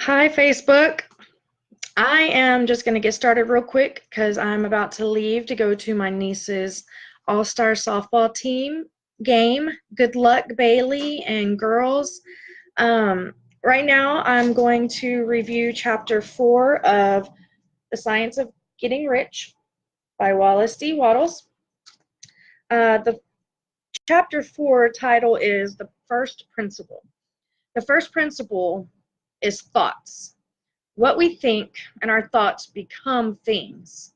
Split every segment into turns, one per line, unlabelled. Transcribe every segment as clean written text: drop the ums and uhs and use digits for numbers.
Hi, Facebook. I am just going to get started real quick because I'm about to leave to go to my niece's all-star softball team game. Good luck, Bailey and girls. Um, right now, I'm going to review Chapter 4 of The Science of Getting Rich by Wallace D. Wattles. The Chapter 4 title is The First Principle. The first principle is thoughts. What we think and our thoughts become things.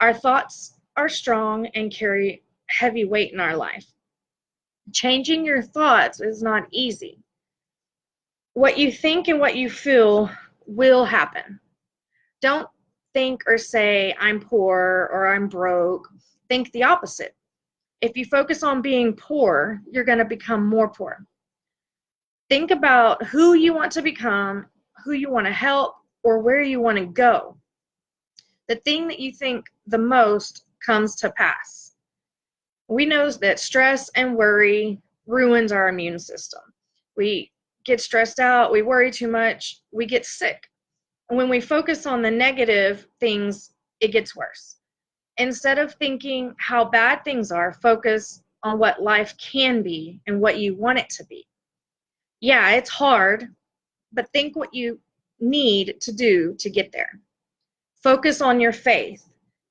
Our thoughts are strong and carry heavy weight in our life. Changing your thoughts is not easy. What you think and what you feel will happen. Don't think or say, I'm poor or I'm broke. Think the opposite. If you focus on being poor, you're going to become more poor. Think about who you want to become, who you want to help, or where you want to go. The thing that you think the most comes to pass. We know that stress and worry ruins our immune system. We get stressed out, we worry too much, we get sick. And when we focus on the negative things, it gets worse. Instead of thinking how bad things are, focus on what life can be and what you want it to be. Yeah, it's hard, but think what you need to do to get there. Focus on your faith.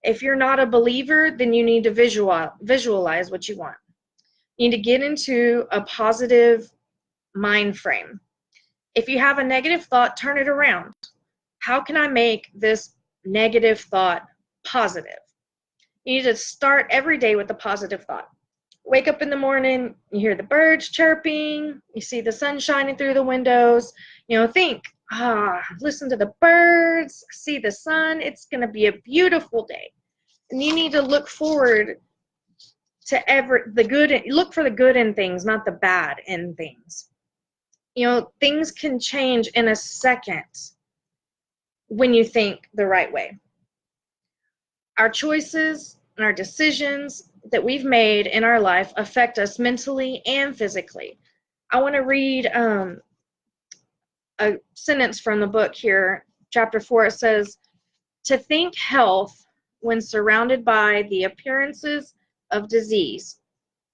If you're not a believer, then you need to visualize what you want. You need to get into a positive mind frame. If you have a negative thought, turn it around. How can I make this negative thought positive? You need to start every day with a positive thought. Wake up in the morning, you hear the birds chirping, you see the sun shining through the windows, think, listen to the birds, see the sun, it's going to be a beautiful day. And you need to look forward to the good, look for the good in things, not the bad in things. Things can change in a second when you think the right way. Our choices and our decisions that we've made in our life affect us mentally and physically. I want to read a sentence from the book here, Chapter 4. It says, to think health when surrounded by the appearances of disease,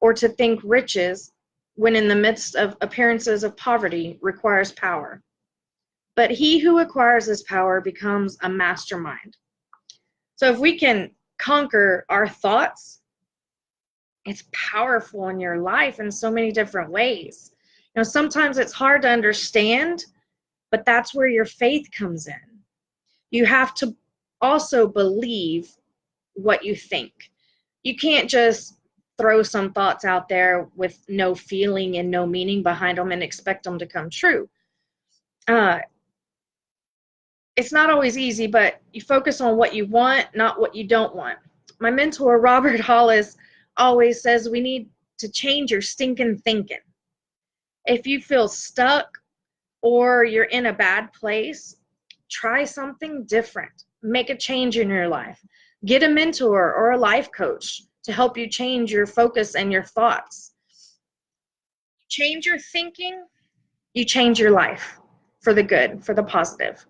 or to think riches when in the midst of appearances of poverty requires power. But he who acquires this power becomes a mastermind. So if we can conquer our thoughts, it's powerful in your life in so many different ways. Sometimes it's hard to understand, but that's where your faith comes in. You have to also believe what you think. You can't just throw some thoughts out there with no feeling and no meaning behind them and expect them to come true. It's not always easy, but you focus on what you want, not what you don't want. My mentor, Robert Hollis, always says we need to change your stinking thinking. If you feel stuck or you're in a bad place, try something different. Make a change in your life. Get a mentor or a life coach to help you change your focus and your thoughts. Change your thinking, you change your life for the good, for the positive.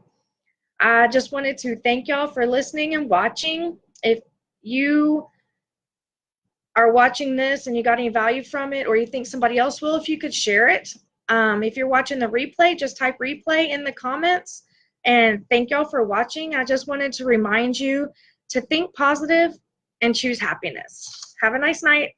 I just wanted to thank y'all for listening and watching. If you are watching this and you got any value from it, or you think somebody else will, if you could share it. If you're watching the replay, just type replay in the comments. And thank y'all for watching. I just wanted to remind you to think positive and choose happiness. Have a nice night.